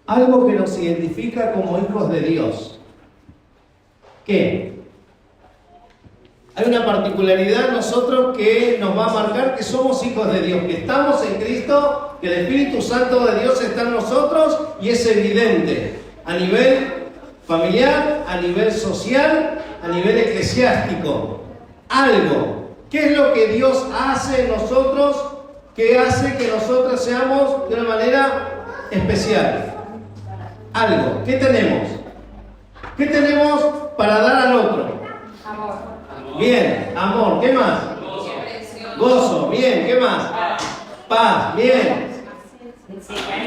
algo que nos identifica como hijos de Dios. ¿Qué? Hay una particularidad en nosotros que nos va a marcar que somos hijos de Dios, que estamos en Cristo, que el Espíritu Santo de Dios está en nosotros y es evidente a nivel familiar, a nivel social, a nivel eclesiástico. Algo. ¿Qué es lo que Dios hace en nosotros? ¿Qué hace que nosotros seamos de una manera especial? Algo. ¿Qué tenemos? ¿Qué tenemos para dar al otro? Amor. Bien, amor. ¿Qué más? Gozo. Bien, ¿qué más? Paz. Bien.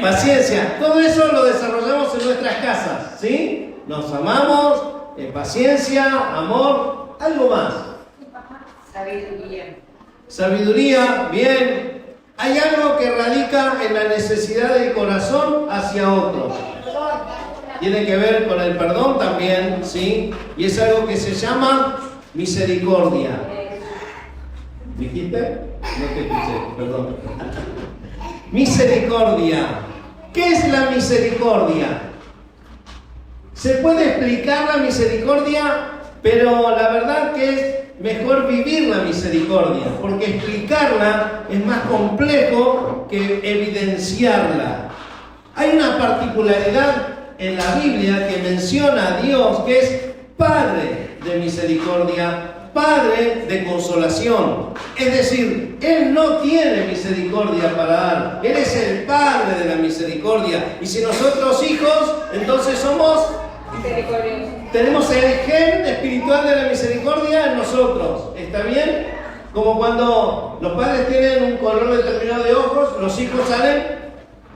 Paciencia. Todo eso lo desarrollamos en nuestras casas, ¿sí? Nos amamos, paciencia, amor, algo más. Sabiduría. Sabiduría, bien. Hay algo que radica en la necesidad del corazón hacia otros. Tiene que ver con el perdón también, ¿sí? Y es algo que se llama misericordia. ¿Dijiste? No te escuché, perdón. Misericordia. ¿Qué es la misericordia? Se puede explicar la misericordia, pero la verdad que es mejor vivir la misericordia, porque explicarla es más complejo que evidenciarla. Hay una particularidad en la Biblia que menciona a Dios, que es Padre de misericordia, Padre de consolación. Es decir, Él no tiene misericordia para dar. Él es el Padre de la misericordia. Y si nosotros hijos, entonces somos Misericordioso. tenemos el gen espiritual de la misericordia en nosotros. ¿Está bien? Como cuando los padres tienen un color determinado de ojos, los hijos salen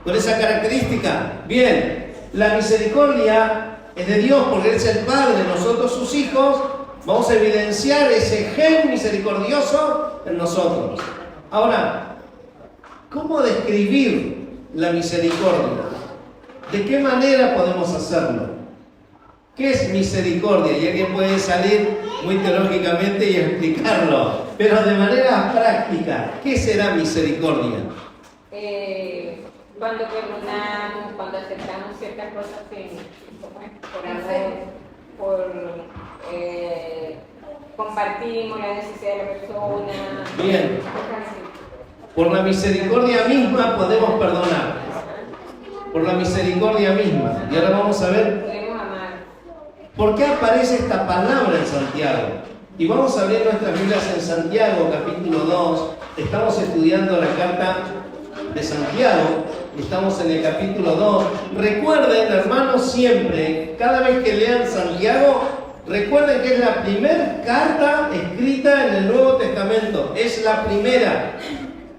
con esa característica. Bien, la misericordia es de Dios porque Él es el Padre, nosotros sus hijos. Vamos a evidenciar ese gen misericordioso en nosotros. Ahora, ¿cómo describir la misericordia? ¿De qué manera podemos hacerlo? ¿Qué es misericordia? Y alguien puede salir muy teológicamente y explicarlo, pero de manera práctica, ¿qué será misericordia? Cuando perdonamos, cuando aceptamos ciertas cosas por amor, compartimos la necesidad de la persona. Bien. Por la misericordia misma podemos perdonar. Por la misericordia misma. Y ahora vamos a ver Podemos amar. por qué aparece esta palabra en Santiago. Y vamos a abrir nuestras Biblias en Santiago, capítulo 2. Estamos estudiando la carta de Santiago. Estamos en el capítulo 2. Recuerden, hermanos, siempre, cada vez que lean Santiago, recuerden que es la primera carta escrita en el Nuevo Testamento. Es la primera.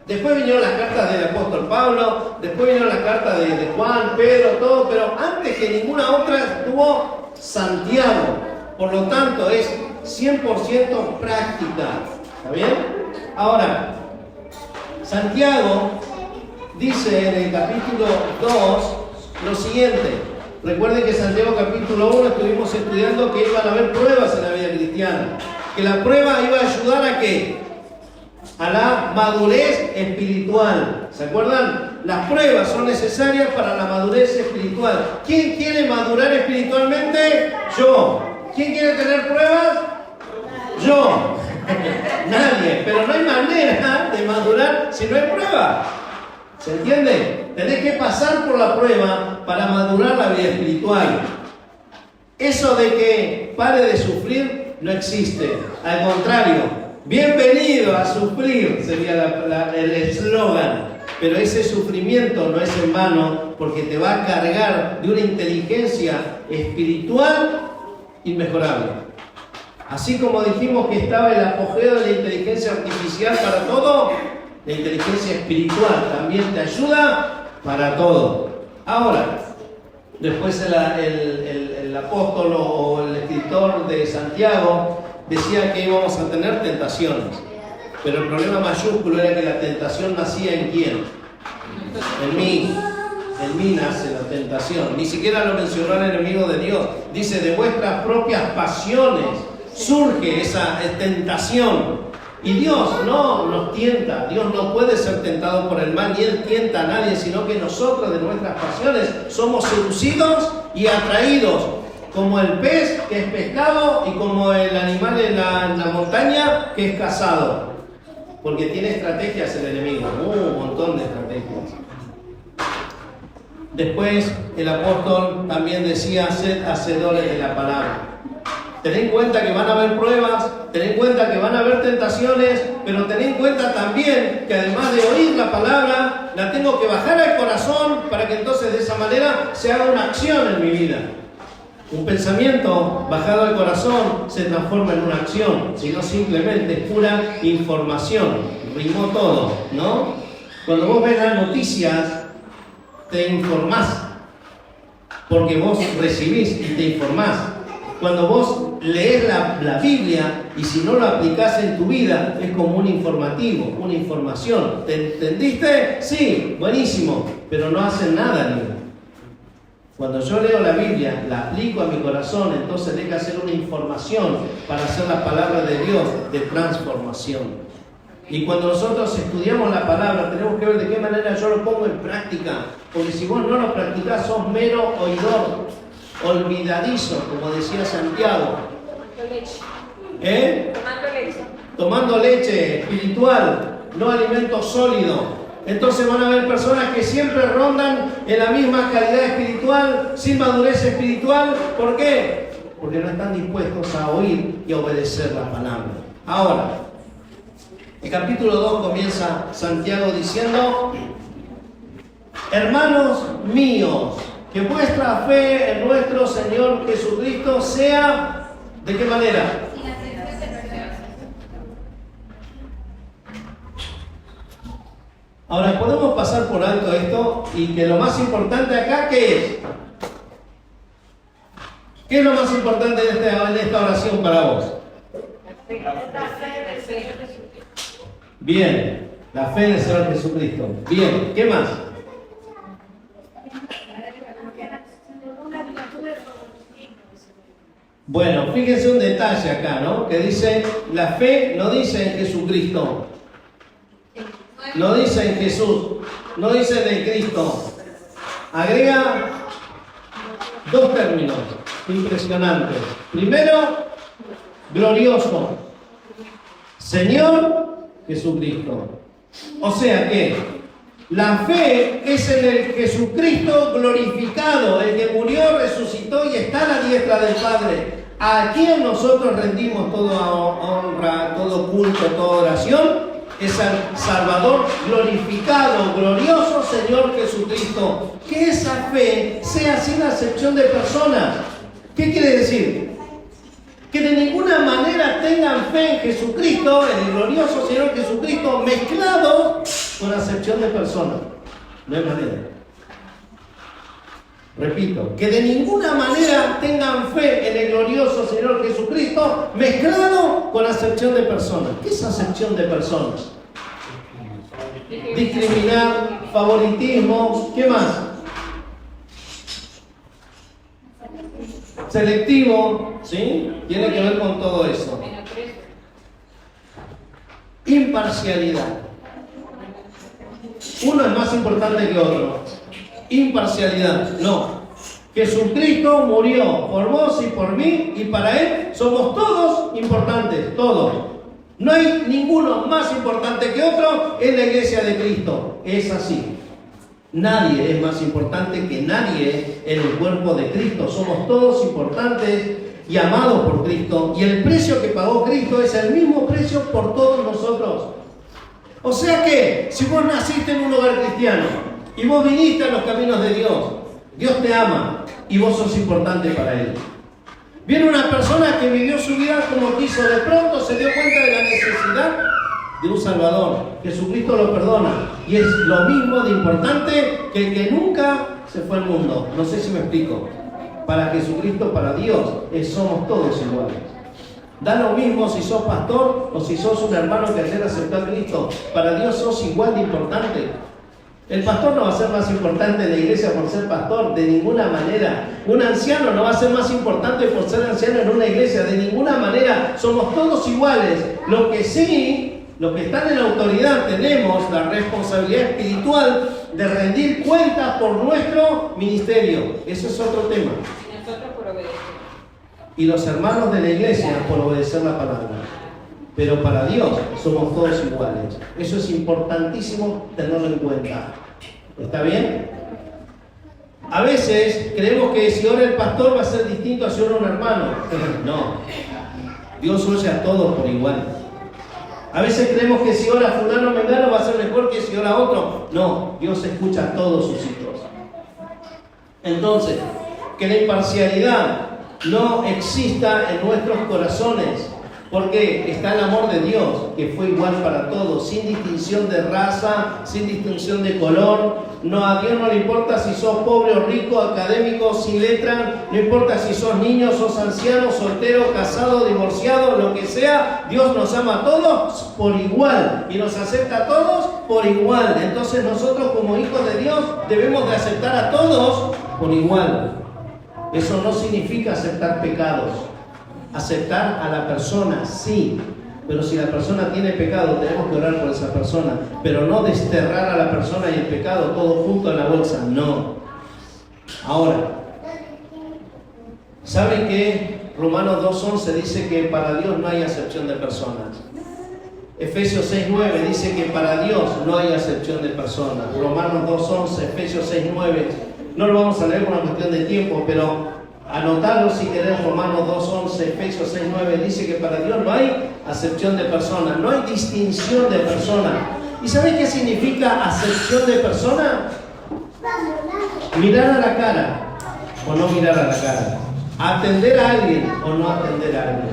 Después vinieron las cartas del apóstol Pablo, después vinieron las cartas de Juan, Pedro, todo, pero antes que ninguna otra estuvo Santiago. Por lo tanto, es 100% práctica. ¿Está bien? Ahora, Santiago dice en el capítulo 2 lo siguiente. Recuerden que Santiago capítulo 1 estuvimos estudiando que iban a haber pruebas en la vida cristiana. Que la prueba iba a ayudar a ¿qué? A la madurez espiritual. ¿Se acuerdan? Las pruebas son necesarias para la madurez espiritual. ¿Quién quiere madurar espiritualmente? Yo. ¿Quién quiere tener pruebas? Yo. Nadie. Pero no hay manera de madurar si no hay prueba. ¿Se entiende? Tenés que pasar por la prueba para madurar la vida espiritual. Eso de que pare de sufrir no existe. Al contrario, bienvenido a sufrir sería el eslogan. Pero ese sufrimiento no es en vano porque te va a cargar de una inteligencia espiritual inmejorable. Así como dijimos que estaba el apogeo de la inteligencia artificial para todo, la inteligencia espiritual también te ayuda para todo. Ahora, después el apóstol o el escritor de Santiago decía que íbamos a tener tentaciones. Pero el problema mayúsculo era que la tentación nacía ¿en quién? En mí. En mí nace la tentación. Ni siquiera lo mencionó el enemigo de Dios. Dice, de vuestras propias pasiones surge esa tentación. Y Dios no nos tienta, Dios no puede ser tentado por el mal, ni Él tienta a nadie, sino que nosotros de nuestras pasiones somos seducidos y atraídos, como el pez que es pescado y como el animal en la montaña que es cazado. Porque tiene estrategias el enemigo, un montón de estrategias. Después el apóstol también decía, sed hacedores de la palabra. Ten en cuenta que van a haber pruebas, ten en cuenta que van a haber tentaciones, pero ten en cuenta también que además de oír la palabra, la tengo que bajar al corazón para que entonces de esa manera se haga una acción en mi vida. Un pensamiento bajado al corazón se transforma en una acción, sino simplemente es pura información. Rimó todo, ¿no? Cuando vos ves las noticias, te informás, porque vos recibís y te informás. Cuando vos lees la Biblia y si no lo aplicás en tu vida, es como un informativo, una información. ¿Te entendiste? Sí, buenísimo, pero no hacen nada, amigo. Cuando yo leo la Biblia, la aplico a mi corazón, entonces deja de ser una información para hacer la palabra de Dios de transformación. Y cuando nosotros estudiamos la palabra, tenemos que ver de qué manera yo lo pongo en práctica. Porque si vos no lo practicás, sos mero oidor, olvidadizo, como decía Santiago. Tomando leche. Tomando leche. Tomando leche espiritual, no alimento sólido. Entonces van a haber personas que siempre rondan en la misma calidad espiritual, sin madurez espiritual. ¿Por qué? Porque no están dispuestos a oír y a obedecer la palabra. Ahora, el capítulo 2 comienza Santiago diciendo: hermanos míos, que vuestra fe en nuestro Señor Jesucristo sea, ¿de qué manera? Ahora, podemos pasar por alto esto y que lo más importante acá, ¿qué es? ¿Qué es lo más importante en esta oración para vos? Bien, la fe en el Señor Jesucristo. Bien, ¿qué más? Bueno, fíjense un detalle acá, ¿no? Que dice, la fe no dice en Jesucristo, no dice en Jesús, no dice de Cristo. Agrega dos términos impresionantes. Primero, glorioso. Señor Jesucristo. O sea que la fe es en el Jesucristo glorificado, el que murió, resucitó y está a la diestra del Padre. A quien nosotros rendimos toda honra, todo culto, toda oración, es al Salvador glorificado, glorioso Señor Jesucristo. Que esa fe sea sin acepción de personas. ¿Qué quiere decir? Que de ninguna manera tengan fe en Jesucristo, en el glorioso Señor Jesucristo, mezclado con acepción de personas. No hay manera. Repito, que de ninguna manera tengan fe en el glorioso Señor Jesucristo mezclado con acepción de personas. ¿Qué es acepción de personas? Discriminar, favoritismo, ¿qué más? Selectivo, ¿sí? Tiene que ver con todo eso. Imparcialidad. Uno es más importante que otro. Imparcialidad, no. Jesucristo murió por vos y por mí, y para Él somos todos importantes, todos. No hay ninguno más importante que otro en la iglesia de Cristo. Es así. Nadie es más importante que nadie en el cuerpo de Cristo. Somos todos importantes y amados por Cristo. Y el precio que pagó Cristo es el mismo precio por todos nosotros. O sea que, si vos naciste en un hogar cristiano y vos viniste a los caminos de Dios, Dios te ama y vos sos importante para Él. Viene una persona que vivió su vida como quiso, de pronto se dio cuenta de la necesidad de un Salvador. Jesucristo lo perdona. Y es lo mismo de importante que el que nunca se fue al mundo. No sé si me explico. Para Jesucristo, para Dios, somos todos iguales. Da lo mismo si sos pastor o si sos un hermano que ayer aceptó a Cristo. Para Dios sos igual de importante. El pastor no va a ser más importante en la iglesia por ser pastor, de ninguna manera. Un anciano no va a ser más importante por ser anciano en una iglesia, de ninguna manera. Somos todos iguales. Lo que sí Los que están en la autoridad tenemos la responsabilidad espiritual de rendir cuentas por nuestro ministerio. Eso es otro tema. Y nosotros por obedecer. Y los hermanos de la iglesia por obedecer la palabra. Pero para Dios somos todos iguales. Eso es importantísimo tenerlo en cuenta. ¿Está bien? A veces creemos que si ora el pastor va a ser distinto a si ora un hermano. No. Dios oye a todos por igual. A veces creemos que si ora fulano mengano va a ser mejor que si ora otro. No, Dios escucha a todos sus hijos. Entonces, que la imparcialidad no exista en nuestros corazones, porque está el amor de Dios, que fue igual para todos, sin distinción de raza, sin distinción de color. No, a Dios no le importa si sos pobre o rico, académico, sin letra, no importa si sos niño, sos anciano, soltero, casado, divorciado, lo que sea. Dios nos ama a todos por igual y nos acepta a todos por igual. Entonces nosotros como hijos de Dios debemos de aceptar a todos por igual. Eso no significa aceptar pecados. Aceptar a la persona, sí, pero si la persona tiene pecado, tenemos que orar por esa persona, pero no desterrar a la persona y el pecado todo junto en la bolsa, no. Ahora, ¿saben qué? Romanos 2:11 dice que para Dios no hay acepción de personas. Efesios 6:9 dice que para Dios no hay acepción de personas. Romanos 2:11, Efesios 6:9, no lo vamos a leer por una cuestión de tiempo, pero anotalo si querés. Romanos 2:11, Efesios 6:9 dice que para Dios no hay acepción de persona, no hay distinción de persona. ¿Y sabés qué significa acepción de persona? Mirar a la cara o no mirar a la cara, atender a alguien o no atender a alguien,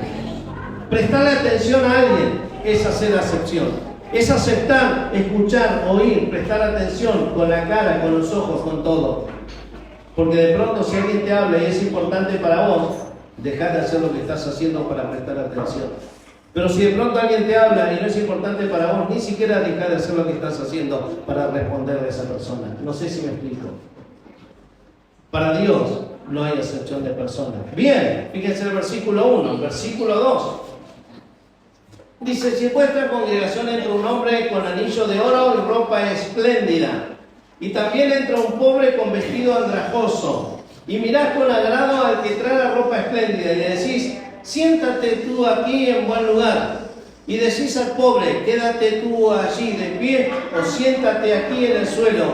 prestarle atención a alguien es hacer acepción, es aceptar, escuchar, oír, prestar atención con la cara, con los ojos, con todo. Porque de pronto si alguien te habla y es importante para vos, dejá de hacer lo que estás haciendo para prestar atención. Pero si de pronto alguien te habla y no es importante para vos, ni siquiera dejá de hacer lo que estás haciendo para responderle a esa persona. No sé si me explico. Para Dios no hay acepción de personas. Bien, fíjense el versículo 1, versículo 2. Dice, si vuestra congregación entra un hombre con anillo de oro y ropa espléndida, y también entra un pobre con vestido andrajoso, y mirás con agrado al que trae la ropa espléndida, y le decís, siéntate tú aquí en buen lugar. Y decís al pobre, quédate tú allí de pie, o siéntate aquí en el suelo.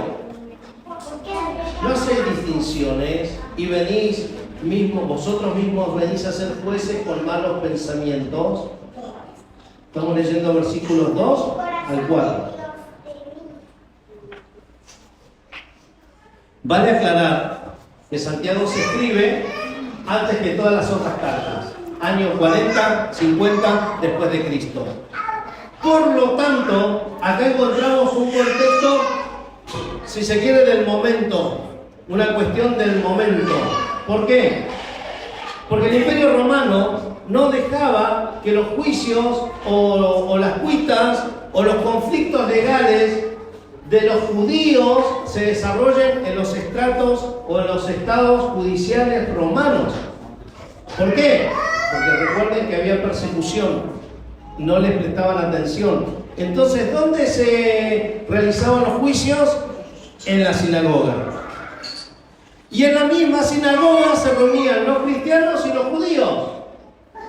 No hacéis distinciones, y venís vosotros mismos venís a ser jueces con malos pensamientos. Estamos leyendo versículos 2 al 4. Vale aclarar que Santiago se escribe antes que todas las otras cartas, año 40, 50 después de Cristo. Por lo tanto, acá encontramos un contexto, si se quiere, del momento, una cuestión del momento. ¿Por qué? Porque el Imperio Romano no dejaba que los juicios o las cuitas o los conflictos legales de los judíos se desarrollen en los estratos o en los estados judiciales romanos. ¿Por qué? Porque recuerden que había persecución, no les prestaban atención. Entonces, ¿dónde se realizaban los juicios? En la sinagoga. Y en la misma sinagoga se reunían los cristianos y los judíos.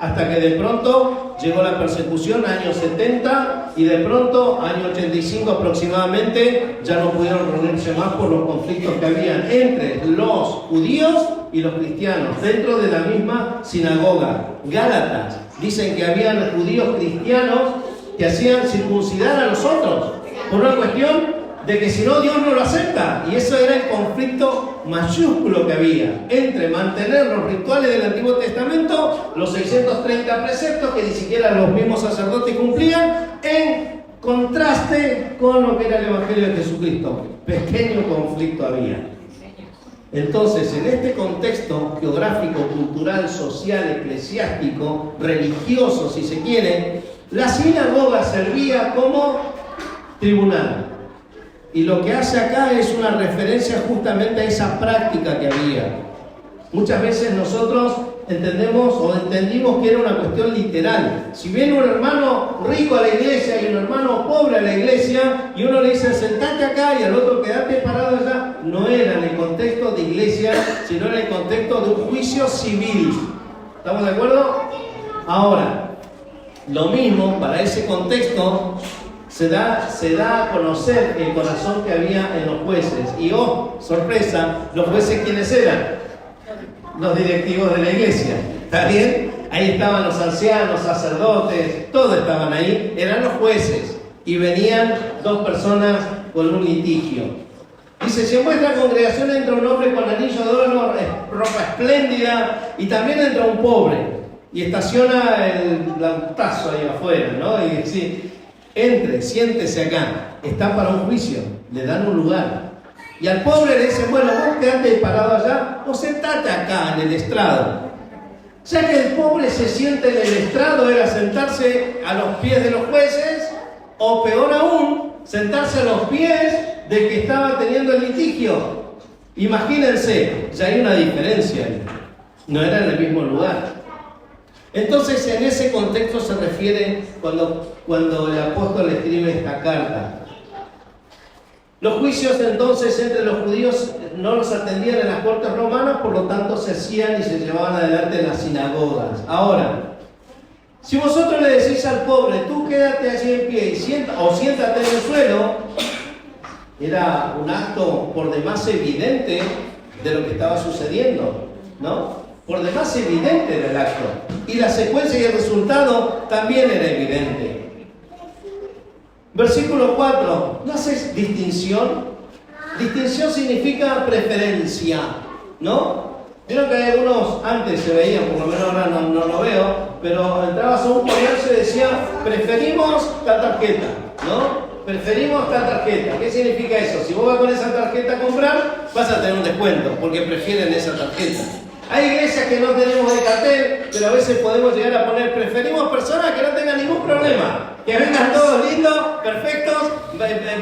Hasta que de pronto llegó la persecución, año 70, y de pronto, año 85 aproximadamente, ya no pudieron reunirse más por los conflictos que habían entre los judíos y los cristianos, dentro de la misma sinagoga. Gálatas, dicen que habían judíos cristianos que hacían circuncidar a los otros, por una cuestión de que si no, Dios no lo acepta. Y eso era el conflicto mayúsculo que había entre mantener los rituales del Antiguo Testamento, los 630 preceptos que ni siquiera los mismos sacerdotes cumplían, en contraste con lo que era el Evangelio de Jesucristo. Pequeño conflicto había. Entonces, en este contexto geográfico, cultural, social, eclesiástico, religioso, si se quiere, la sinagoga servía como tribunal. Y lo que hace acá es una referencia justamente a esa práctica que había. Muchas veces nosotros entendemos o entendimos que era una cuestión literal. Si viene un hermano rico a la iglesia y un hermano pobre a la iglesia, y uno le dice sentate acá y al otro quedate parado allá, no era en el contexto de iglesia, sino en el contexto de un juicio civil. ¿Estamos de acuerdo? Ahora, lo mismo para ese contexto se da a conocer el corazón que había en los jueces. Y oh, sorpresa, los jueces ¿quiénes eran? Los directivos de la iglesia. ¿Está bien? Ahí estaban los ancianos, sacerdotes, todos estaban ahí, eran los jueces. Y venían dos personas con un litigio. Dice, si en vuestra congregación entra un hombre con anillo de oro, ropa espléndida, y también entra un pobre, y estaciona el lautazo ahí afuera, ¿no? Y dice, entre, siéntese acá, está para un juicio, le dan un lugar. Y al pobre le dicen, bueno, vos quedate parado allá, o sentate acá en el estrado. Ya que el pobre se siente en el estrado, era sentarse a los pies de los jueces, o peor aún, sentarse a los pies del que estaba teniendo el litigio. Imagínense, ya hay una diferencia ahí. No era en el mismo lugar. Entonces, en ese contexto se refiere cuando el apóstol escribe esta carta. Los juicios entonces entre los judíos no los atendían en las cortes romanas, por lo tanto se hacían y se llevaban adelante en las sinagogas. Ahora, si vosotros le decís al pobre, tú quédate allí en pie y siéntate en el suelo, era un acto por demás evidente de lo que estaba sucediendo, ¿no? Por demás evidente era el acto. Y la secuencia y el resultado también era evidente. Versículo 4, ¿no haces distinción? Distinción significa preferencia, ¿no? Vieron que hay algunos, antes se veían, por lo menos ahora no lo veo, pero entrabas a un comercio y decía, preferimos tal tarjeta, ¿no? Preferimos tal tarjeta. ¿Qué significa eso? Si vos vas con esa tarjeta a comprar, vas a tener un descuento, porque prefieren esa tarjeta. Hay iglesias que no tenemos de cartel, pero a veces podemos llegar a poner, preferimos personas que no tengan ningún problema. Que vengan todos lindos, perfectos,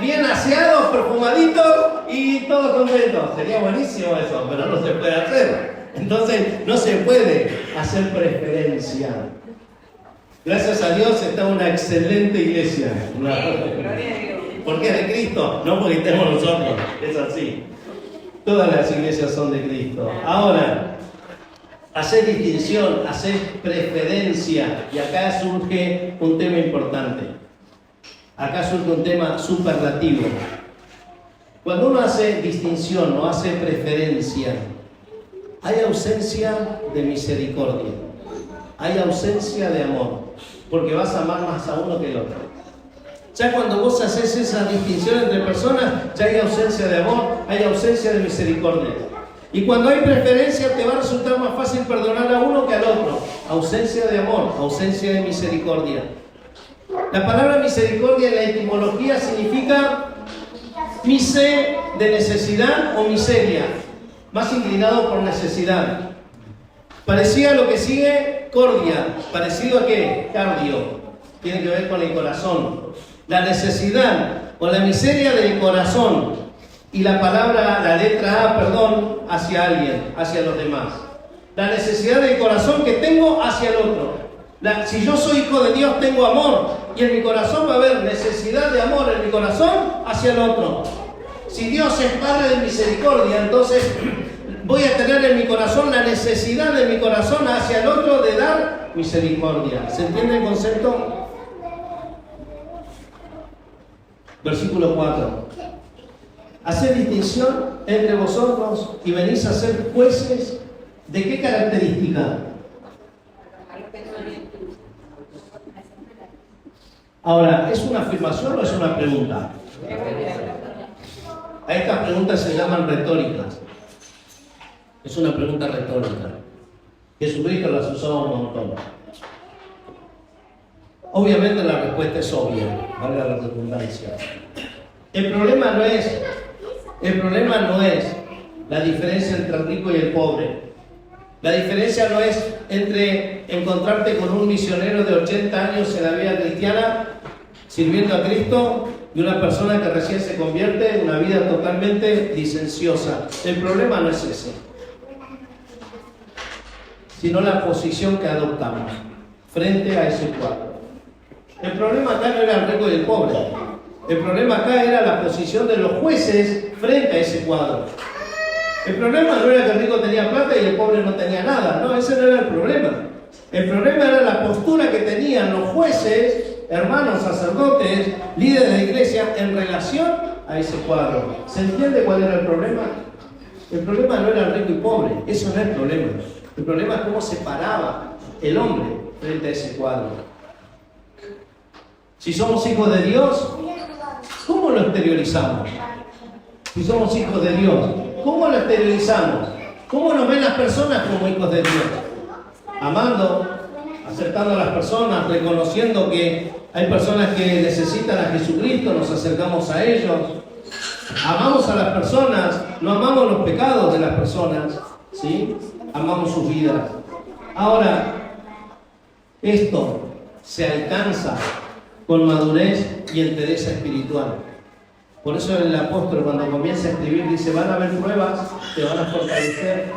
bien aseados, perfumaditos y todos contentos. Sería buenísimo eso, pero no se puede hacer. Entonces, no se puede hacer preferencia. Gracias a Dios está una excelente iglesia. ¿Por qué es de Cristo? No porque estemos nosotros, es así. Todas las iglesias son de Cristo. Ahora, hacer distinción, hacer preferencia, y acá surge un tema importante. Acá surge un tema superlativo. Cuando uno hace distinción o hace preferencia, hay ausencia de misericordia, hay ausencia de amor, porque vas a amar más a uno que al otro. Ya cuando vos haces esa distinción entre personas, ya hay ausencia de amor, hay ausencia de misericordia. Y cuando hay preferencia, te va a resultar más fácil perdonar a uno que al otro. Ausencia de amor, ausencia de misericordia. La palabra misericordia en la etimología significa mise, de necesidad, o miseria, más inclinado por necesidad. Parecía a lo que sigue cordia, parecido a qué? Cardio, tiene que ver con el corazón. La necesidad o la miseria del corazón. Y la letra A, perdón, hacia alguien, hacia los demás. La necesidad del corazón que tengo hacia el otro. Si yo soy hijo de Dios, tengo amor. Y en mi corazón va a haber necesidad de amor en mi corazón hacia el otro. Si Dios es Padre de misericordia, entonces voy a tener en mi corazón la necesidad de mi corazón hacia el otro de dar misericordia. ¿Se entiende el concepto? Versículo 4. Haced distinción entre vosotros y venís a ser jueces. ¿De qué característica? Ahora, ¿es una afirmación o es una pregunta? A estas preguntas se llaman retóricas. Es una pregunta retórica. Jesucristo las usaba un montón. Obviamente la respuesta es obvia, valga la redundancia. El problema no es la diferencia entre el rico y el pobre. La diferencia no es entre encontrarte con un misionero de 80 años en la vida cristiana sirviendo a Cristo y una persona que recién se convierte en una vida totalmente licenciosa. El problema no es ese. sino la posición que adoptamos frente a ese cuadro. El problema acá no era el rico y el pobre. El problema acá era la posición de los jueces frente a ese cuadro. El problema no era que el rico tenía plata y el pobre no tenía nada. No, ese no era el problema. El problema era la postura que tenían los jueces, hermanos, sacerdotes, líderes de iglesia en relación a ese cuadro. ¿Se entiende cuál era el problema? El problema no era el rico y pobre. Eso no es el problema. El problema es cómo se paraba el hombre frente a ese cuadro. Si somos hijos de Dios, ¿cómo lo exteriorizamos? Si somos hijos de Dios, ¿cómo lo exteriorizamos? ¿Cómo nos ven las personas como hijos de Dios? Amando, aceptando a las personas, reconociendo que hay personas que necesitan a Jesucristo, nos acercamos a ellos. Amamos a las personas, no amamos los pecados de las personas, ¿sí? Amamos sus vidas. Ahora, esto se alcanza con madurez y entereza espiritual. Por eso el apóstol, cuando comienza a escribir, dice: van a haber pruebas, te van a fortalecer,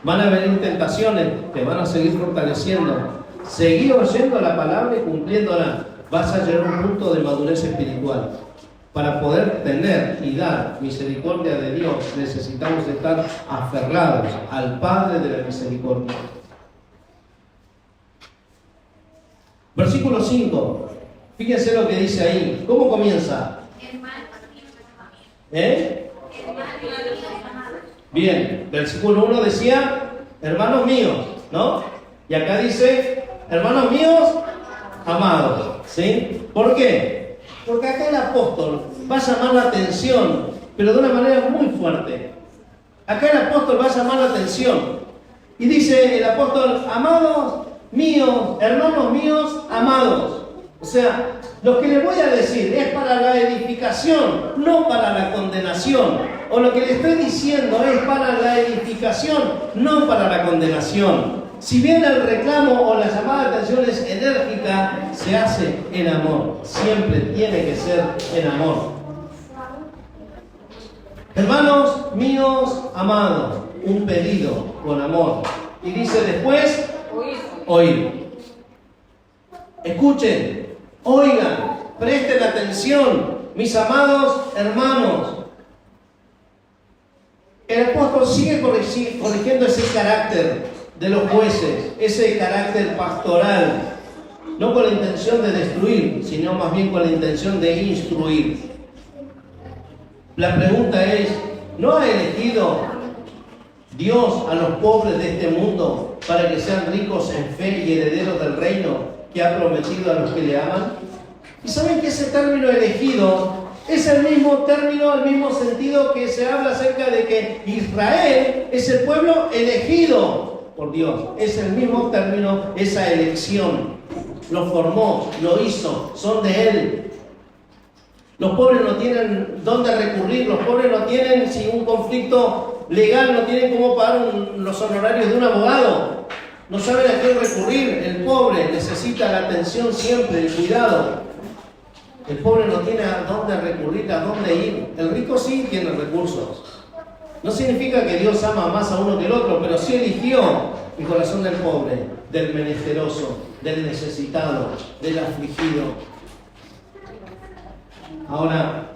van a haber tentaciones, te van a seguir fortaleciendo. Seguí oyendo la palabra y cumpliéndola. Vas a llegar a un punto de madurez espiritual. Para poder tener y dar misericordia de Dios, necesitamos estar aferrados al Padre de la misericordia. Versículo 5. Fíjense lo que dice ahí. ¿Cómo comienza? Bien, versículo 1 decía: hermanos míos, ¿no? Y acá dice: hermanos míos, amados, ¿sí? ¿Por qué? Porque acá el apóstol va a llamar la atención, pero de una manera muy fuerte. Acá el apóstol va a llamar la atención. Y dice el apóstol: amados míos, hermanos míos, amados. O sea, lo que les voy a decir es para la edificación, no para la condenación. O lo que le estoy diciendo es para la edificación, no para la condenación. Si bien el reclamo o la llamada de atención es enérgica, se hace en amor. Siempre tiene que ser en amor. Hermanos míos amados, un pedido con amor. Y dice después: oír. Escuchen, oigan, presten atención, mis amados hermanos. El apóstol sigue corrigiendo ese carácter de los jueces, ese carácter pastoral, no con la intención de destruir, sino más bien con la intención de instruir. La pregunta es: ¿no ha elegido Dios a los pobres de este mundo para que sean ricos en fe y herederos del reino que ha prometido a los que le aman? Y saben que ese término elegido es el mismo término, el mismo sentido que se habla acerca de que Israel es el pueblo elegido por Dios. Es el mismo término, esa elección. Lo formó, lo hizo, son de Él. Los pobres no tienen dónde recurrir, los pobres no tienen, si un conflicto legal, no tienen cómo pagar los honorarios de un abogado. No saben a quién recurrir. El pobre necesita la atención siempre, el cuidado. El pobre no tiene a dónde recurrir, a dónde ir. El rico sí tiene recursos. No significa que Dios ama más a uno que el otro, pero sí eligió el corazón del pobre, del menesteroso, del necesitado, del afligido. Ahora,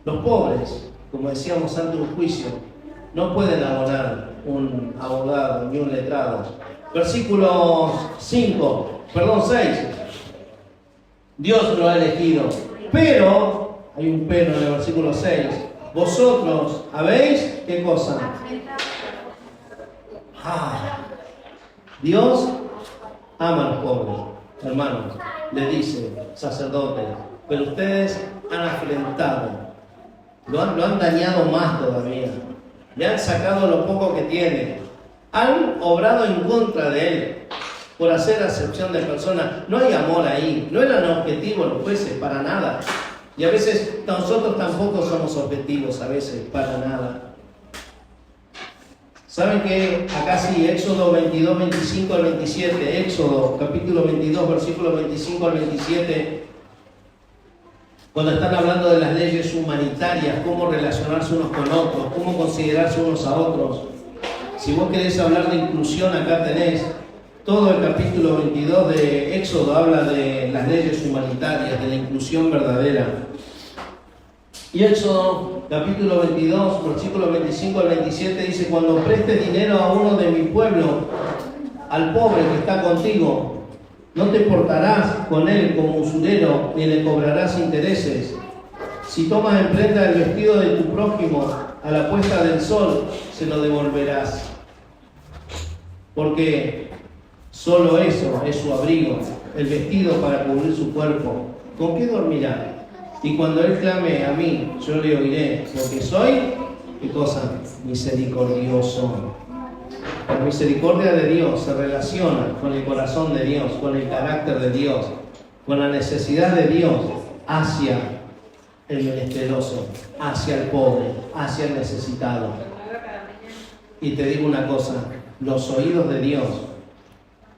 los pobres, como decíamos ante un juicio, no pueden abonar un abogado ni un letrado. Versículo 6. Dios lo ha elegido. Pero, hay un pero en el versículo 6. Vosotros habéis, ¿qué cosa? Dios ama a los pobres, hermanos. Le dice, sacerdotes, pero ustedes han afrentado, lo han dañado más todavía. Le han sacado lo poco que tiene. Han obrado en contra de él por hacer acepción de personas. No hay amor ahí. No eran objetivos los jueces, para nada. Y a veces nosotros tampoco somos objetivos, a veces, para nada. ¿Saben que acá sí, Éxodo 22, 25 al 27, Éxodo capítulo 22, versículos 25 al 27, cuando están hablando de las leyes humanitarias, cómo relacionarse unos con otros, cómo considerarse unos a otros, Si vos querés hablar de inclusión, acá tenés todo el capítulo 22 de Éxodo, habla de las leyes humanitarias, de la inclusión verdadera. Y Éxodo, capítulo 22, versículos 25 al 27, dice: cuando prestes dinero a uno de mi pueblo, al pobre que está contigo, no te portarás con él como usurero, ni le cobrarás intereses. Si tomas en prenda el vestido de tu prójimo a la puesta del sol, se lo devolverás. Porque solo eso es su abrigo, el vestido para cubrir su cuerpo. ¿Con qué dormirá? Y cuando él clame a mí, yo le oiré, porque soy, ¿qué cosa? Misericordioso. La misericordia de Dios se relaciona con el corazón de Dios, con el carácter de Dios, con la necesidad de Dios hacia el menesteroso, hacia el pobre, hacia el necesitado. Y te digo una cosa, los oídos de Dios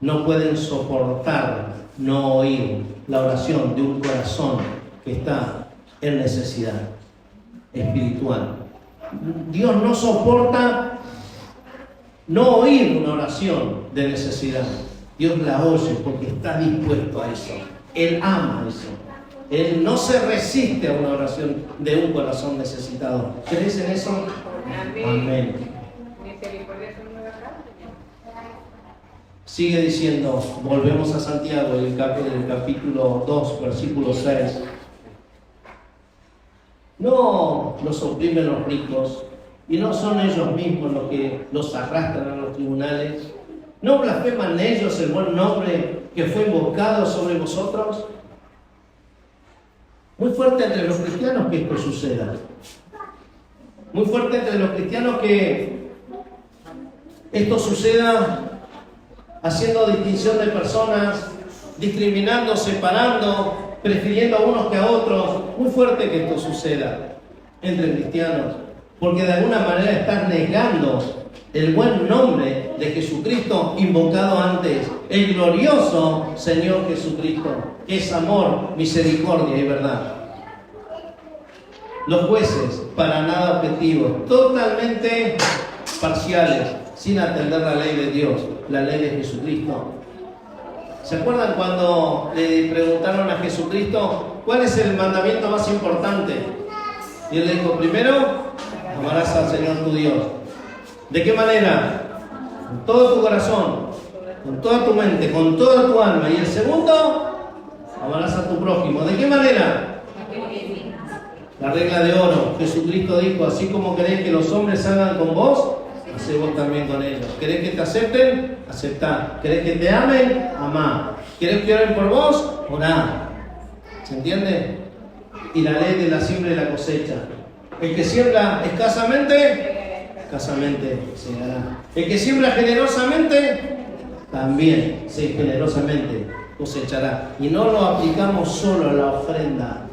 no pueden soportar no oír la oración de un corazón que está en necesidad espiritual. Dios no soporta no oír una oración de necesidad. Dios la oye porque está dispuesto a eso. Él ama eso. Él no se resiste a una oración de un corazón necesitado. ¿Crees en eso? Amén. Sigue diciendo, volvemos a Santiago, el capítulo 2, versículo 6. No los oprimen los ricos, y no son ellos mismos los que los arrastran a los tribunales. ¿No blasfeman ellos el buen nombre que fue invocado sobre vosotros? Muy fuerte entre los cristianos que esto suceda. Muy fuerte entre los cristianos que esto suceda, haciendo distinción de personas, discriminando, separando, prefiriendo a unos que a otros. Muy fuerte que esto suceda entre cristianos, porque de alguna manera estás negando el buen nombre de Jesucristo invocado antes, el glorioso Señor Jesucristo, que es amor, misericordia y verdad. Los jueces, para nada objetivos, totalmente parciales, sin atender la ley de Dios, la ley de Jesucristo. ¿Se acuerdan cuando le preguntaron a Jesucristo cuál es el mandamiento más importante? Y él le dijo, primero, amarás al Señor tu Dios. ¿De qué manera? Con todo tu corazón, con toda tu mente, con toda tu alma. Y el segundo, amarás a tu prójimo. ¿De qué manera? La regla de oro. Jesucristo dijo, así como queréis que los hombres hagan con vos, hacé vos también con ellos. ¿Querés que te acepten? Aceptá. ¿Querés que te amen? Amá. ¿Querés que oren por vos? Orá. ¿Se entiende? Y la ley de la siembra y la cosecha. El que siembra escasamente, escasamente segará. El que siembra generosamente, también generosamente cosechará. Y no lo aplicamos solo a la ofrenda,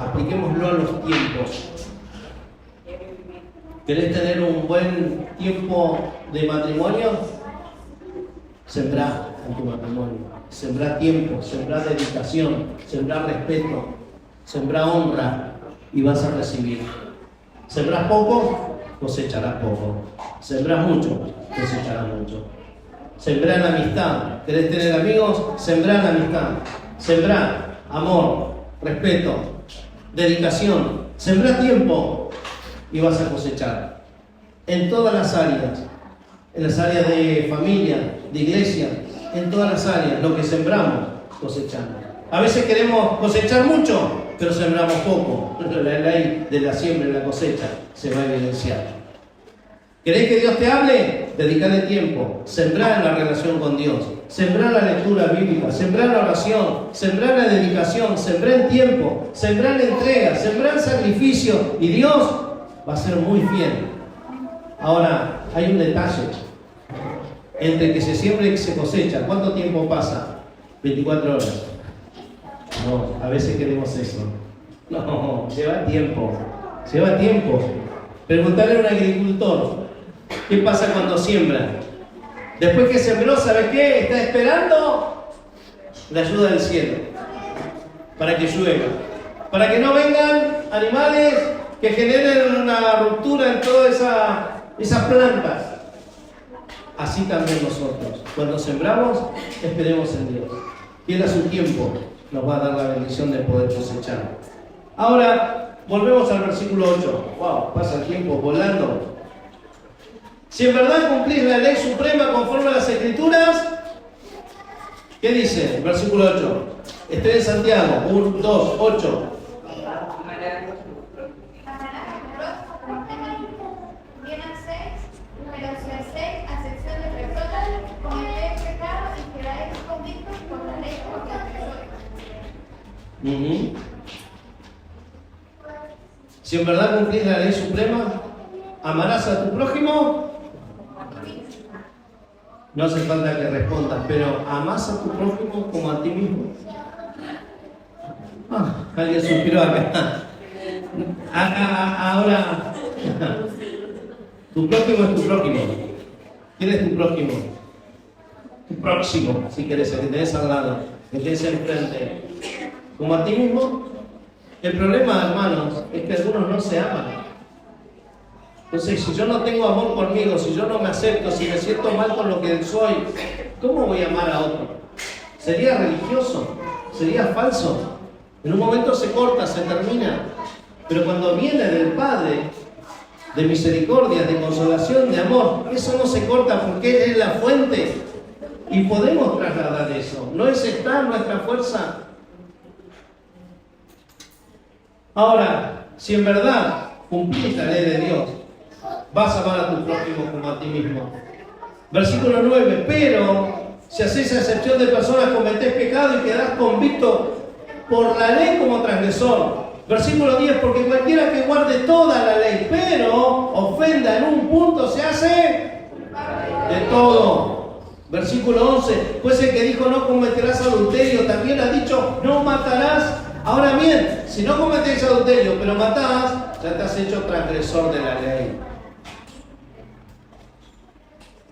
apliquémoslo a los tiempos. ¿Querés tener un buen tiempo de matrimonio? Sembrá en tu matrimonio. Sembrá tiempo, sembrá dedicación, sembrá respeto, sembrá honra y vas a recibir. Sembrás poco, cosecharás poco. Sembrás mucho, cosecharás mucho. Sembrá en amistad. ¿Querés tener amigos? Sembrá en amistad. Sembrá amor, respeto, dedicación. Sembrá tiempo y vas a cosechar. En todas las áreas. En las áreas de familia, de iglesia, en todas las áreas. Lo que sembramos, cosechamos. A veces queremos cosechar mucho, pero sembramos poco. La ley de la siembra y la cosecha se va a evidenciar. ¿Querés que Dios te hable? Dedicale tiempo. Sembrar en la relación con Dios. Sembrar la lectura bíblica. Sembrar la oración. Sembrar la dedicación. Sembrar en tiempo. Sembrar en entrega. Sembrar en sacrificio. Y Dios va a ser muy fiel. Ahora, hay un detalle. Entre que se siembra y que se cosecha, ¿cuánto tiempo pasa? 24 horas. No, a veces queremos eso. No, lleva tiempo. Lleva tiempo. Preguntarle a un agricultor, ¿qué pasa cuando siembra? Después que sembró, ¿sabes qué? Está esperando la ayuda del cielo para que llueva. Para que no vengan animales que generen una ruptura en todas esas plantas. así también nosotros. Cuando sembramos, esperemos en Dios. Y Él a su tiempo nos va a dar la bendición de poder cosechar. Ahora, volvemos al versículo 8. Wow, pasa el tiempo volando. Si en verdad cumplís la ley suprema conforme a las Escrituras, ¿qué dice el versículo 8? Estoy en Santiago, 1, 2, 8. Si en verdad cumplís la ley suprema, amarás a tu prójimo. No hace falta que respondas, pero ¿amás a tu prójimo como a ti mismo? Alguien suspiró acá. Ahora, tu prójimo es tu prójimo. ¿Quién es tu prójimo? Tu próximo, si quieres, el que tenés al lado, el que tenés enfrente. ¿Como a ti mismo? El problema, hermanos, es que algunos no se aman. Entonces, si yo no tengo amor conmigo, si yo no me acepto, si me siento mal con lo que soy, ¿cómo voy a amar a otro? ¿Sería religioso? ¿Sería falso? En un momento se corta, se termina. Pero cuando viene del Padre, de misericordia, de consolación, de amor, eso no se corta porque Él es la fuente. Y podemos trasladar eso. No es estar nuestra fuerza. Ahora, si en verdad cumplís la ley de Dios, vas a amar a tu prójimo como a ti mismo. Versículo 9. Pero si hacéis excepción de personas, cometés pecado y quedás convicto por la ley como transgresor. Versículo 10. Porque cualquiera que guarde toda la ley, pero ofenda en un punto, se hace de todo. Versículo 11. Pues el que dijo no cometerás adulterio, también ha dicho no matarás. Ahora bien, si no cometéis adulterio, pero matás, ya te has hecho transgresor de la ley.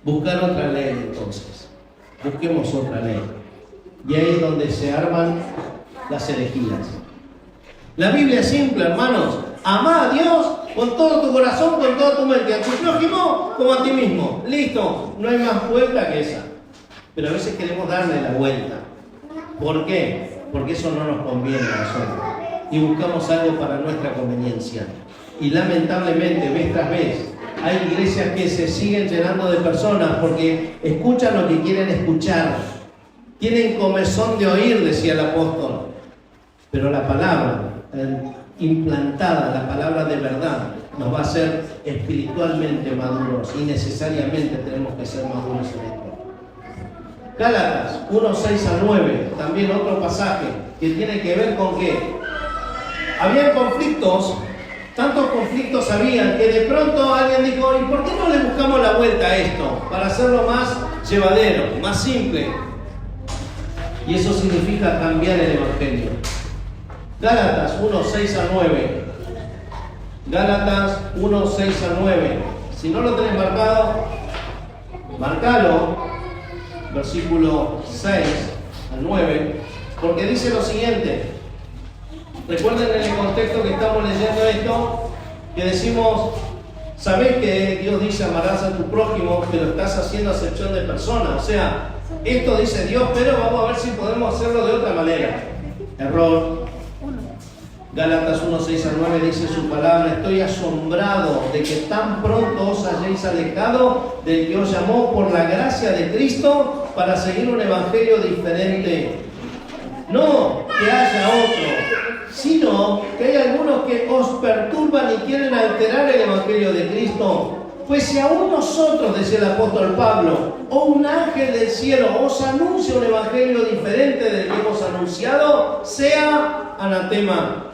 Buscar otra ley entonces. Busquemos otra ley. Y ahí es donde se arman las herejías. La Biblia es simple, hermanos. Amá a Dios con todo tu corazón, con toda tu mente. A tu prójimo como a ti mismo. Listo. No hay más vuelta que esa. Pero a veces queremos darle la vuelta. ¿Por qué? Porque eso no nos conviene a nosotros. Y buscamos algo para nuestra conveniencia. Y lamentablemente, vez tras vez, hay iglesias que se siguen llenando de personas porque escuchan lo que quieren escuchar. Tienen comezón de oír, decía el apóstol. Pero la palabra implantada, la palabra de verdad, nos va a hacer espiritualmente maduros. Y necesariamente tenemos que ser maduros en esto. Gálatas 1, 6 a 9, también otro pasaje que tiene que ver con que había conflictos, tantos conflictos había, que de pronto alguien dijo, ¿y por qué no le buscamos la vuelta a esto? Para hacerlo más llevadero, más simple. Y eso significa cambiar el Evangelio. Gálatas 1, 6 a 9. Gálatas 1, 6 a 9. Si no lo tenés marcado, marcalo. Versículo 6 al 9, porque dice lo siguiente. Recuerden en el contexto que estamos leyendo esto, que decimos, sabés que Dios dice amarás a tu prójimo, pero estás haciendo acepción de personas. O sea, esto dice Dios, pero vamos a ver si podemos hacerlo de otra manera. Error. Gálatas 1, 6 a 9 dice su palabra, estoy asombrado de que tan pronto os hayáis alejado del que os llamó por la gracia de Cristo para seguir un evangelio diferente. No que haya otro, sino que hay algunos que os perturban y quieren alterar el evangelio de Cristo. Pues si aún nosotros, decía el apóstol Pablo, o un ángel del cielo os anuncia un evangelio diferente del que hemos anunciado, sea anatema.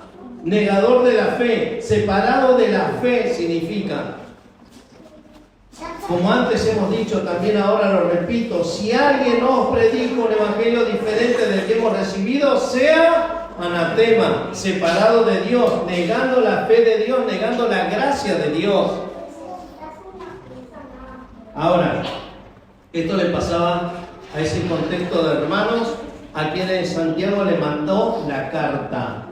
Negador de la fe, separado de la fe significa. Como antes hemos dicho, también ahora lo repito, si alguien os predica un evangelio diferente del que hemos recibido, sea anatema, separado de Dios, negando la fe de Dios, negando la gracia de Dios. Ahora, esto le pasaba a ese contexto de hermanos a quienes Santiago le mandó la carta.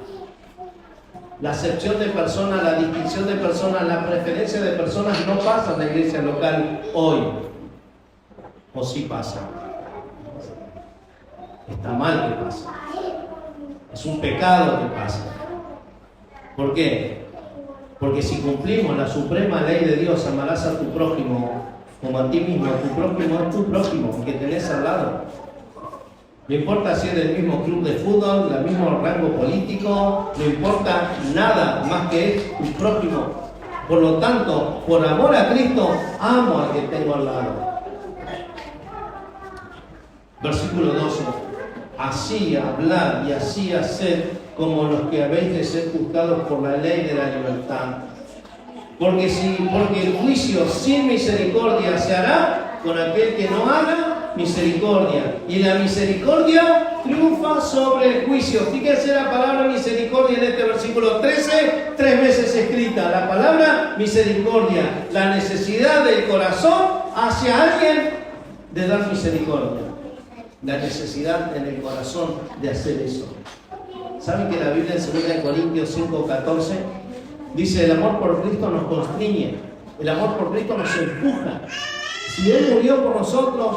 La acepción de personas, la distinción de personas, la preferencia de personas no pasa en la iglesia local hoy. ¿O sí pasa? Está mal que pase. Es un pecado que pase. ¿Por qué? Porque si cumplimos la suprema ley de Dios, amarás a tu prójimo como a ti mismo. Tu prójimo es tu prójimo, el que tenés al lado. No importa si es del mismo club de fútbol, del mismo rango político, no importa nada más que es tu prójimo. Por lo tanto, por amor a Cristo, amo al que tengo al lado. Versículo 12. Así hablad y así haced como los que habéis de ser juzgados por la ley de la libertad. Porque el juicio sin misericordia se hará con aquel que no haga misericordia. Y la misericordia triunfa sobre el juicio. Fíjense la palabra misericordia en este versículo 13, 3 veces escrita. La palabra misericordia, la necesidad del corazón hacia alguien de dar misericordia. La necesidad en el corazón de hacer eso. ¿Saben que la Biblia en 2 Corintios 5:14 dice: el amor por Cristo nos constriñe, el amor por Cristo nos empuja? Si Él murió por nosotros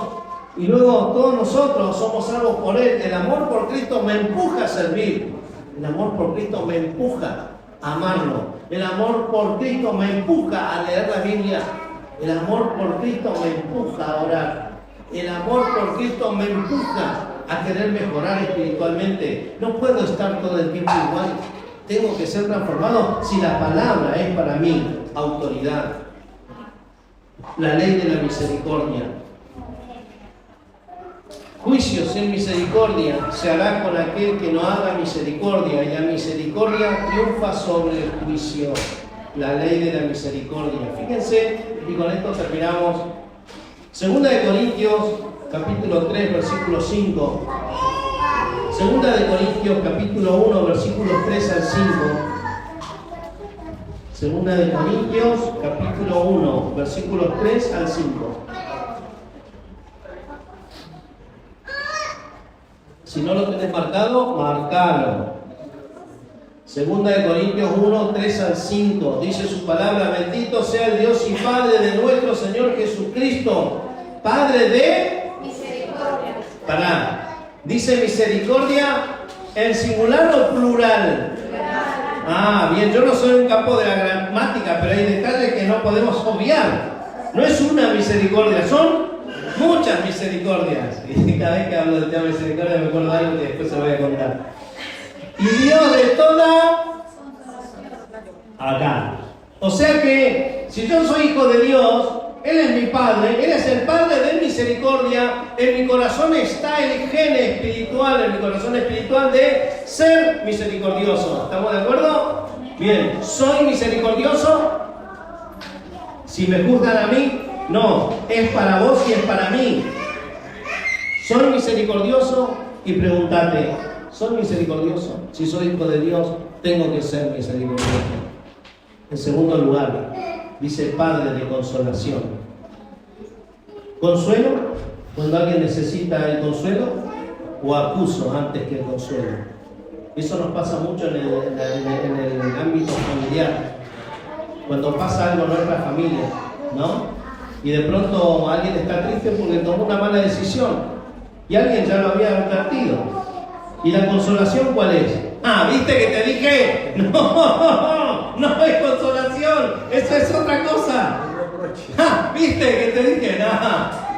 y luego todos nosotros somos salvos por Él, el amor por Cristo me empuja a servir, el amor por Cristo me empuja a amarlo, el amor por Cristo me empuja a leer la Biblia, el amor por Cristo me empuja a orar, el amor por Cristo me empuja a querer mejorar espiritualmente. No puedo estar todo el tiempo igual. Tengo que ser transformado si la palabra es para mí autoridad. La ley de la misericordia. Juicio sin misericordia se hará con aquel que no haga misericordia, y la misericordia triunfa sobre el juicio. La ley de la misericordia. Fíjense, y con esto terminamos. 2 Corintios capítulo 3, versículo 5. 2 Corintios capítulo 1, versículos 3 al 5. 2 Corintios capítulo 1, versículos 3 al 5. Si no lo tenés marcado, marcalo. 2 Corintios 1, 3 al 5. Dice su palabra: bendito sea el Dios y Padre de nuestro Señor Jesucristo, Padre de misericordia. ¿Dice misericordia en singular o plural? Ah, bien, yo no soy un campo de la gramática, pero hay detalles que no podemos obviar. No es una misericordia, son muchas misericordias. Y cada vez que hablo del tema de misericordia me acuerdo de algo que después se lo voy a contar. Y Dios de toda acá. O sea que si yo soy hijo de Dios, Él es mi Padre, Él es el Padre de misericordia. En mi corazón está el gen espiritual, en mi corazón espiritual de ser misericordioso. ¿Estamos de acuerdo? Bien, ¿soy misericordioso? Si me juzgan a mí, no, es para vos y es para mí. ¿Soy misericordioso? Y pregúntate, ¿soy misericordioso? Si soy hijo de Dios, tengo que ser misericordioso. En segundo lugar, dice Padre de consolación. ¿Consuelo? Cuando alguien necesita el consuelo, o acuso antes que el consuelo. Eso nos pasa mucho en el ámbito familiar. Cuando pasa algo en nuestra familia, ¿no? Y de pronto alguien está triste porque tomó una mala decisión y alguien ya lo había advertido. ¿Y la consolación cuál es? Ah, ¿viste que te dije? No es consolación, eso es otra cosa. Ah, ¿viste que te dije?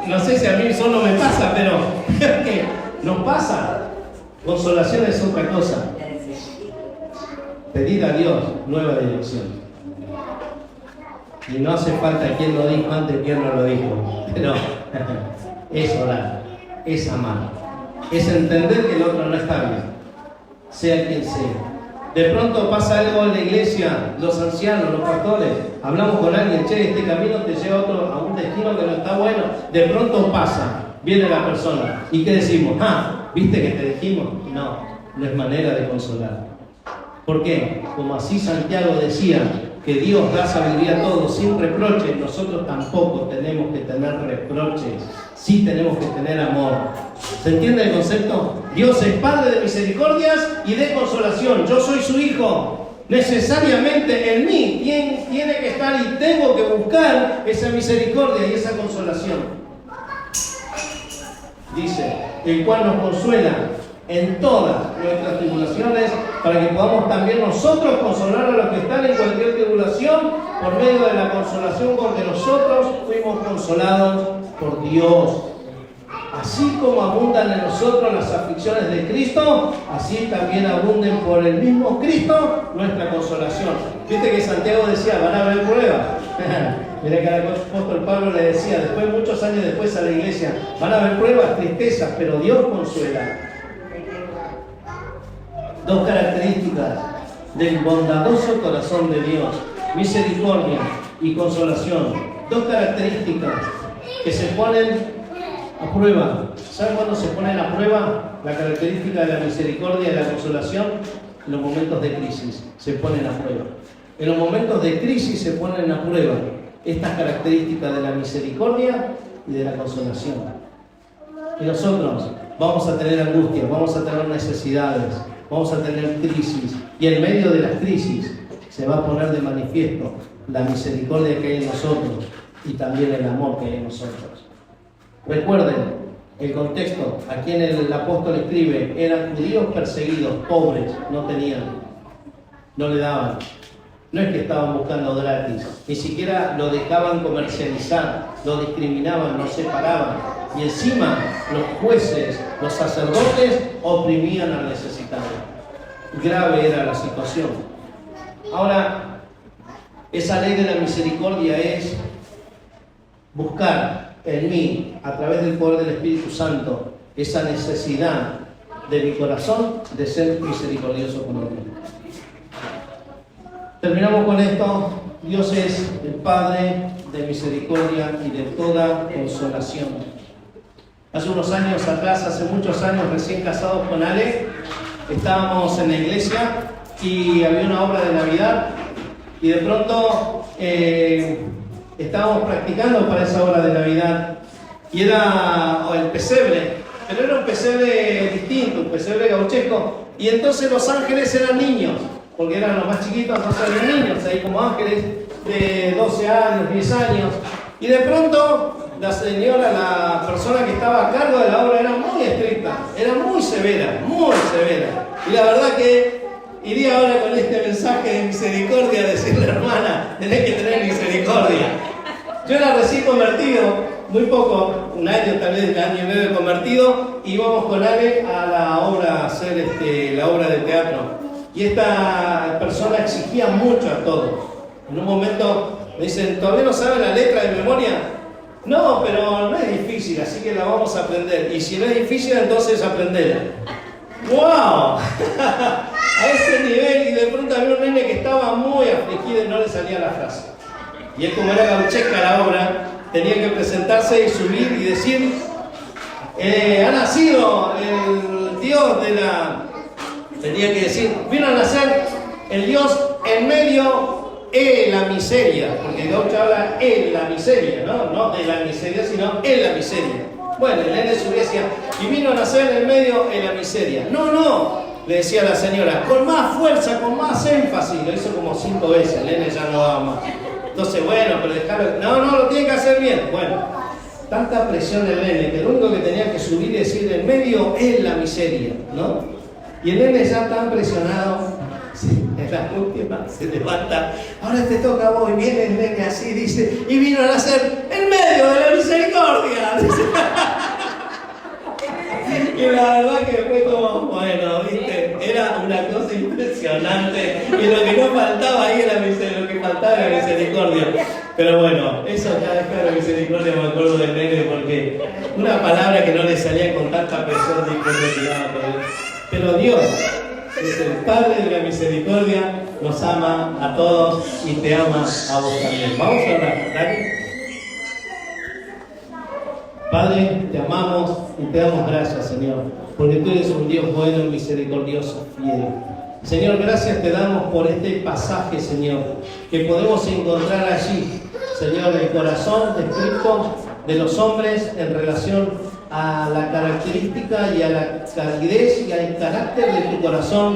No sé si a mí solo me pasa, pero es que nos pasa. Consolación es otra cosa. Pedir a Dios nueva dirección. Y no hace falta quien lo dijo antes, quien no lo dijo. Pero es orar, es amar, es entender que el otro no está bien, sea quien sea. De pronto pasa algo en la iglesia, los ancianos, los pastores, hablamos con alguien: che, este camino te lleva a un destino que no está bueno. De pronto pasa, viene la persona, ¿y qué decimos? Ah, ¿viste que te dijimos? No es manera de consolar. ¿Por qué? Como así Santiago decía, que Dios da sabiduría a todos sin reproches, nosotros tampoco tenemos que tener reproches, sí tenemos que tener amor. ¿Se entiende el concepto? Dios es Padre de misericordias y de consolación. Yo soy su hijo. Necesariamente en mí tiene que estar y tengo que buscar esa misericordia y esa consolación. dice, el cual nos consuela en todas nuestras tribulaciones, para que podamos también nosotros consolar a los que están en cualquier tribulación, por medio de la consolación con que nosotros fuimos consolados por Dios. Así como abundan en nosotros las aflicciones de Cristo, así también abunden por el mismo Cristo nuestra consolación. Viste que Santiago decía, van a haber pruebas. Mira que el apóstol Pablo le decía, muchos años después a la iglesia, van a haber pruebas, tristezas, pero Dios consuela. Dos características del bondadoso corazón de Dios: misericordia y consolación. Dos características que se ponen a prueba. ¿Saben cuándo se ponen a prueba? La característica de la misericordia y la consolación: en los momentos de crisis se ponen a prueba. En los momentos de crisis se ponen a prueba estas características de la misericordia y de la consolación. Y nosotros vamos a tener angustia, vamos a tener necesidades, vamos a tener crisis, y en medio de las crisis se va a poner de manifiesto la misericordia que hay en nosotros y también el amor que hay en nosotros. Recuerden el contexto a quien el apóstol escribe: eran judíos perseguidos, pobres, no tenían, no le daban. No es que estaban buscando gratis, ni siquiera lo dejaban comercializar, lo discriminaban, lo separaban. Y encima los jueces, los sacerdotes oprimían al necesitado. Grave era la situación. Ahora, esa ley de la misericordia es buscar en mí, a través del poder del Espíritu Santo, esa necesidad de mi corazón de ser misericordioso con otros. Terminamos con esto. Dios es el Padre de misericordia y de toda consolación. Hace unos años atrás, hace muchos años, recién casados con Ale, estábamos en la iglesia y había una obra de Navidad, y de pronto estábamos practicando para esa obra de Navidad, y era el pesebre, pero era un pesebre distinto, un pesebre gauchesco, y entonces los ángeles eran niños, porque eran los más chiquitos, entonces había niños ahí como ángeles de 12 años, 10 años, y de pronto la señora, la persona que estaba a cargo de la obra, era muy estricta, era muy severa, y la verdad que iría ahora con este mensaje de misericordia a decirle: hermana, tenés que tener misericordia. Yo era recién convertido, muy poco, un año tal vez, un año y medio convertido, y íbamos con Ale a la obra, a hacer la obra de teatro. Y esta persona exigía mucho a todos. En un momento me dicen: ¿todavía no saben la letra de memoria? No, pero no es difícil, así que la vamos a aprender. Y si no es difícil, entonces aprendela. ¡Wow! A ese nivel, y de pronto había un nene que estaba muy afligido y no le salía la frase. Y él, como era gauchesca la obra, tenía que presentarse y subir y decir: ha nacido el Dios de la... Tenía que decir, vino a nacer el Dios en medio de la miseria, porque el gaucho habla en la miseria, no de la miseria, sino en la miseria. Bueno, el nene subía y decía: y vino a nacer en medio de la miseria. No, le decía la señora, con más fuerza, con más énfasis. Lo hizo como 5 veces, el nene ya no daba más. Entonces, bueno, pero dejarlo, no, lo tiene que hacer bien. Bueno, tanta presión del nene, que lo único que tenía que subir y decir: en medio es la miseria, ¿no? Y el nene ya tan presionado, en la última se levanta: ahora te toca a vos. Y viene el nene así, dice: y vino a nacer en medio de la misericordia. Y la verdad que fue como, bueno, viste, era una cosa impresionante, y lo que no faltaba ahí era lo que faltaba era misericordia. Pero bueno, eso ya después de la misericordia me acuerdo del nene, porque una palabra que no le salía con tanta presión de incredulidad. Pero Dios es el Padre de la misericordia, nos ama a todos y te ama a vos también. Vamos a orar, ¿vale? Padre, te amamos y te damos gracias, Señor, porque tú eres un Dios bueno, misericordioso, fiel. Señor, gracias te damos por este pasaje, Señor, que podemos encontrar allí, Señor, el corazón descrito de los hombres en relación a la característica y a la calidez y al carácter de tu corazón,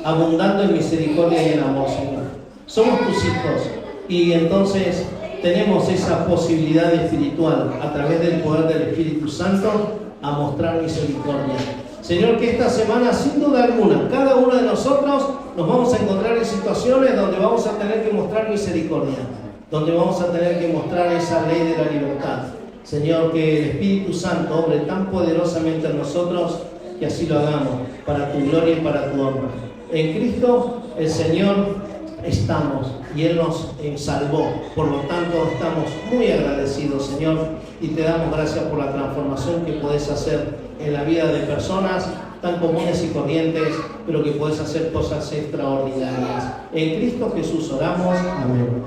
abundando en misericordia y en amor, Señor. Somos tus hijos y entonces tenemos esa posibilidad espiritual a través del poder del Espíritu Santo a mostrar misericordia. Señor, que esta semana, sin duda alguna, cada uno de nosotros nos vamos a encontrar en situaciones donde vamos a tener que mostrar misericordia, donde vamos a tener que mostrar esa ley de la libertad. Señor, que el Espíritu Santo obre tan poderosamente en nosotros que así lo hagamos, para tu gloria y para tu honra. En Cristo, el Señor, estamos y Él nos salvó. Por lo tanto, estamos muy agradecidos, Señor, y te damos gracias por la transformación que puedes hacer en la vida de personas tan comunes y corrientes, pero que puedes hacer cosas extraordinarias. En Cristo Jesús oramos. Amén.